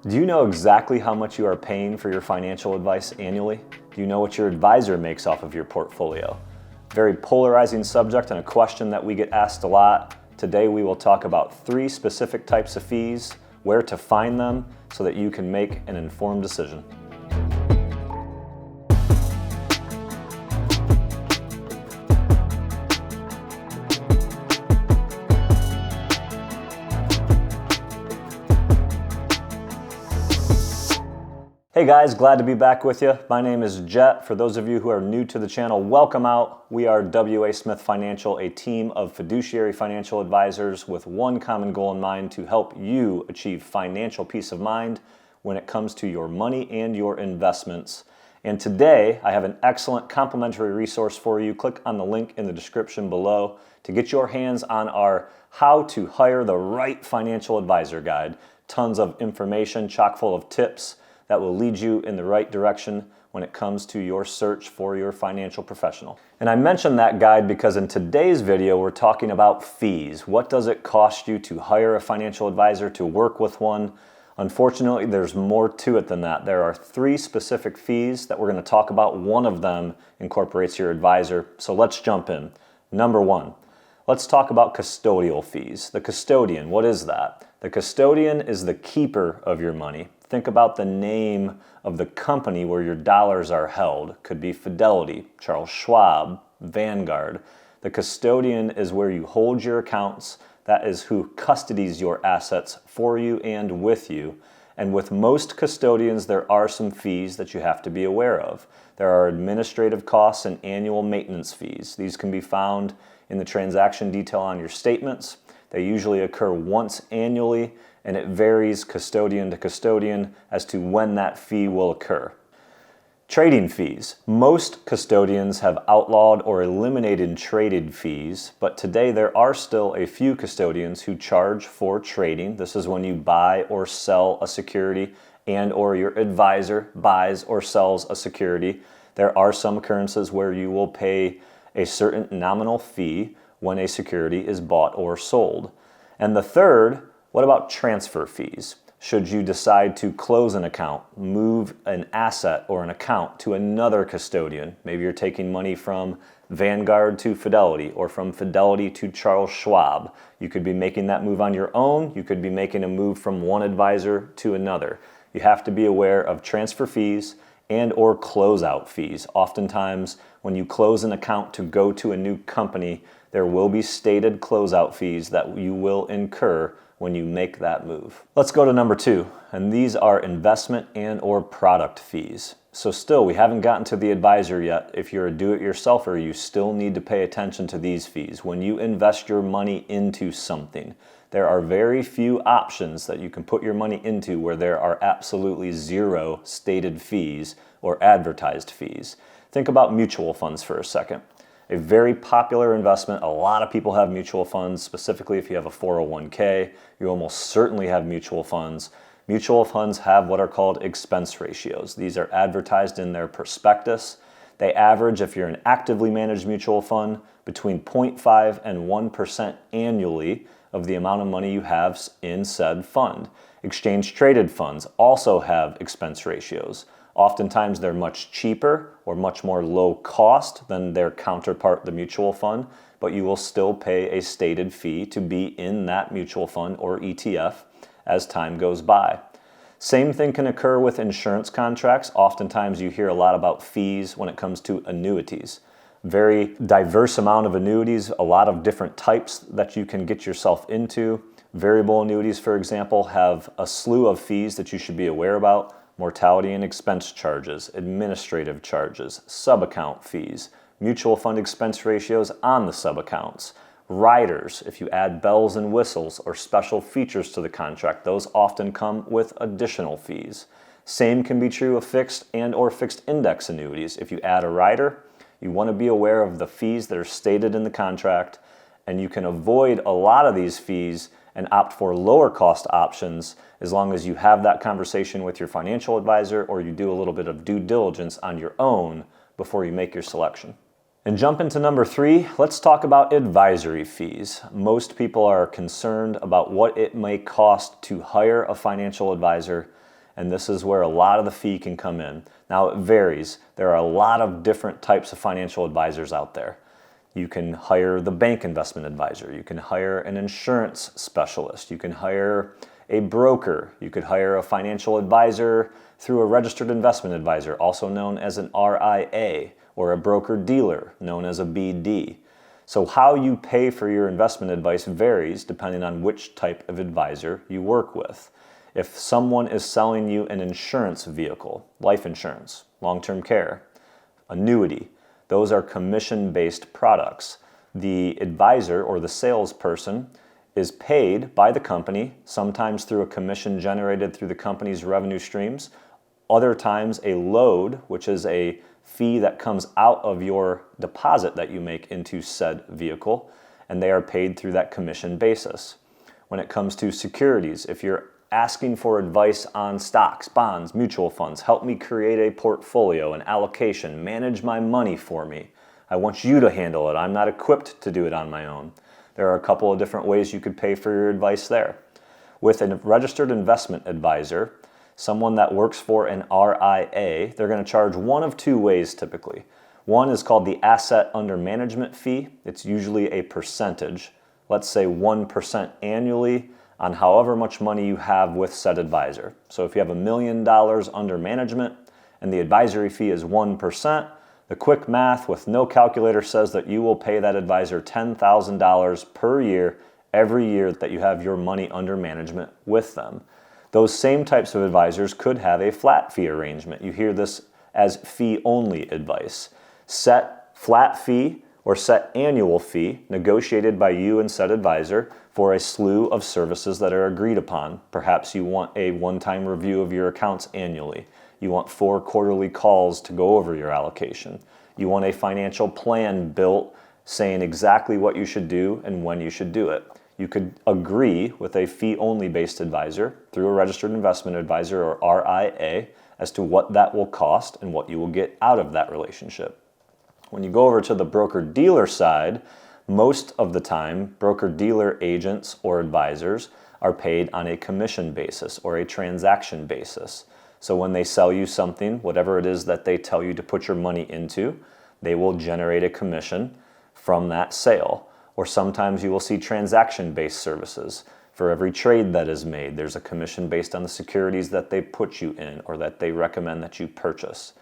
Do you know exactly how much you are paying for your financial advice annually? Do you know what your advisor makes off of your portfolio? Very polarizing subject and a question that we get asked a lot. Today we will talk about 3 specific types of fees, where to find them, so that you can make an informed decision. Hey guys, glad to be back with you. My name is Jett. For those of you who are new to the channel, welcome out. We are W.A. Smith Financial, a team of fiduciary financial advisors with one common goal in mind: to help you achieve financial peace of mind when it comes to your money and your investments. And today, I have an excellent complimentary resource for you. Click on the link in the description below to get your hands on our How to Hire the Right Financial Advisor guide. Tons of information, chock full of tips that will lead you in the right direction when it comes to your search for your financial professional. And I mentioned that guide because in today's video, we're talking about fees. What does it cost you to hire a financial advisor, to work with one? Unfortunately, there's more to it than that. There are 3 specific fees that we're going to talk about. One of them incorporates your advisor. So let's jump in. Number 1, let's talk about custodial fees. The custodian, what is that? The custodian is the keeper of your money. Think about the name of the company where your dollars are held. Could be Fidelity, Charles Schwab, Vanguard. The custodian is where you hold your accounts. That is who custodies your assets for you and with you. And with most custodians, there are some fees that you have to be aware of. There are administrative costs and annual maintenance fees. These can be found in the transaction detail on your statements. They usually occur once annually, and it varies custodian to custodian as to when that fee will occur. Trading fees. Most custodians have outlawed or eliminated trading fees, but today there are still a few custodians who charge for trading. This is when you buy or sell a security and or your advisor buys or sells a security. There are some occurrences where you will pay a certain nominal fee when a security is bought or sold. And the third, what about transfer fees? Should you decide to close an account, move an asset or an account to another custodian, maybe you're taking money from Vanguard to Fidelity or from Fidelity to Charles Schwab. You could be making that move on your own. You could be making a move from one advisor to another. You have to be aware of transfer fees and or closeout fees. Oftentimes, when you close an account to go to a new company, there will be stated closeout fees that you will incur when you make that move. Let's go to number 2, and these are investment and or product fees. So still, we haven't gotten to the advisor yet. If you're a do-it-yourselfer, you still need to pay attention to these fees. When you invest your money into something, there are very few options that you can put your money into where there are absolutely 0 stated fees or advertised fees. Think about mutual funds for a second. A very popular investment. A lot of people have mutual funds, specifically if you have a 401k. You almost certainly have mutual funds. Mutual funds have what are called expense ratios. These are advertised in their prospectus. They average, if you're an actively managed mutual fund, between 0.5 and 1% annually of the amount of money you have in said fund. Exchange traded funds also have expense ratios. Oftentimes they're much cheaper or much more low cost than their counterpart, the mutual fund, but you will still pay a stated fee to be in that mutual fund or ETF as time goes by. Same thing can occur with insurance contracts. Oftentimes you hear a lot about fees when it comes to annuities. Very diverse amount of annuities, a lot of different types that you can get yourself into. Variable annuities, for example, have a slew of fees that you should be aware about. Mortality and expense charges, administrative charges, sub-account fees, mutual fund expense ratios on the sub-accounts, riders. If you add bells and whistles or special features to the contract, those often come with additional fees. Same can be true of fixed and or fixed index annuities. If you add a rider, you want to be aware of the fees that are stated in the contract, and you can avoid a lot of these fees and opt for lower cost options as long as you have that conversation with your financial advisor or you do a little bit of due diligence on your own before you make your selection. And jump into number 3, let's talk about advisory fees. Most people are concerned about what it may cost to hire a financial advisor. And this is where a lot of the fee can come in. Now it varies. There are a lot of different types of financial advisors out there. You can hire the bank investment advisor. You can hire an insurance specialist. You can hire a broker. You could hire a financial advisor through a registered investment advisor, also known as an RIA, or a broker dealer, known as a BD. So how you pay for your investment advice varies depending on which type of advisor you work with. If someone is selling you an insurance vehicle, life insurance, long-term care, annuity, those are commission-based products. The advisor or the salesperson is paid by the company, sometimes through a commission generated through the company's revenue streams, other times a load, which is a fee that comes out of your deposit that you make into said vehicle, and they are paid through that commission basis. When it comes to securities, if you're asking for advice on stocks, bonds, mutual funds, help me create a portfolio, an allocation, manage my money for me. I want you to handle it. I'm not equipped to do it on my own. There are a couple of different ways you could pay for your advice there. With a registered investment advisor, someone that works for an RIA, they're going to charge one of two ways typically. One is called the asset under management fee. It's usually a percentage, let's say 1% annually on however much money you have with said advisor. So if you have $1 million under management and the advisory fee is 1%, the quick math with no calculator says that you will pay that advisor $10,000 per year every year that you have your money under management with them. Those same types of advisors could have a flat fee arrangement. You hear this as fee-only advice. Set flat fee or set annual fee negotiated by you and said advisor for a slew of services that are agreed upon. Perhaps you want a one-time review of your accounts annually. You want 4 quarterly calls to go over your allocation. You want a financial plan built saying exactly what you should do and when you should do it. You could agree with a fee-only based advisor through a registered investment advisor or RIA as to what that will cost and what you will get out of that relationship. When you go over to the broker-dealer side, most of the time, broker-dealer agents or advisors are paid on a commission basis or a transaction basis. So when they sell you something, whatever it is that they tell you to put your money into, they will generate a commission from that sale. Or sometimes you will see transaction-based services. For every trade that is made, there's a commission based on the securities that they put you in or that they recommend that you purchase.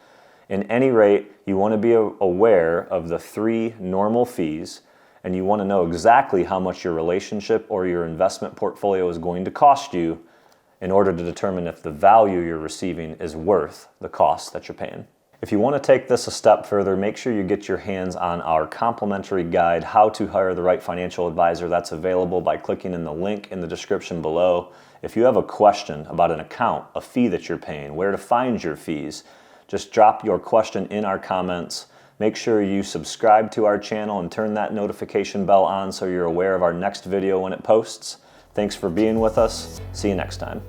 In any rate, you want to be aware of the 3 normal fees, and you want to know exactly how much your relationship or your investment portfolio is going to cost you in order to determine if the value you're receiving is worth the cost that you're paying. If you want to take this a step further, make sure you get your hands on our complimentary guide, How to Hire the Right Financial Advisor. That's available by clicking in the link in the description below. If you have a question about an account, a fee that you're paying, where to find your fees, just drop your question in our comments. Make sure you subscribe to our channel and turn that notification bell on so you're aware of our next video when it posts. Thanks for being with us. See you next time.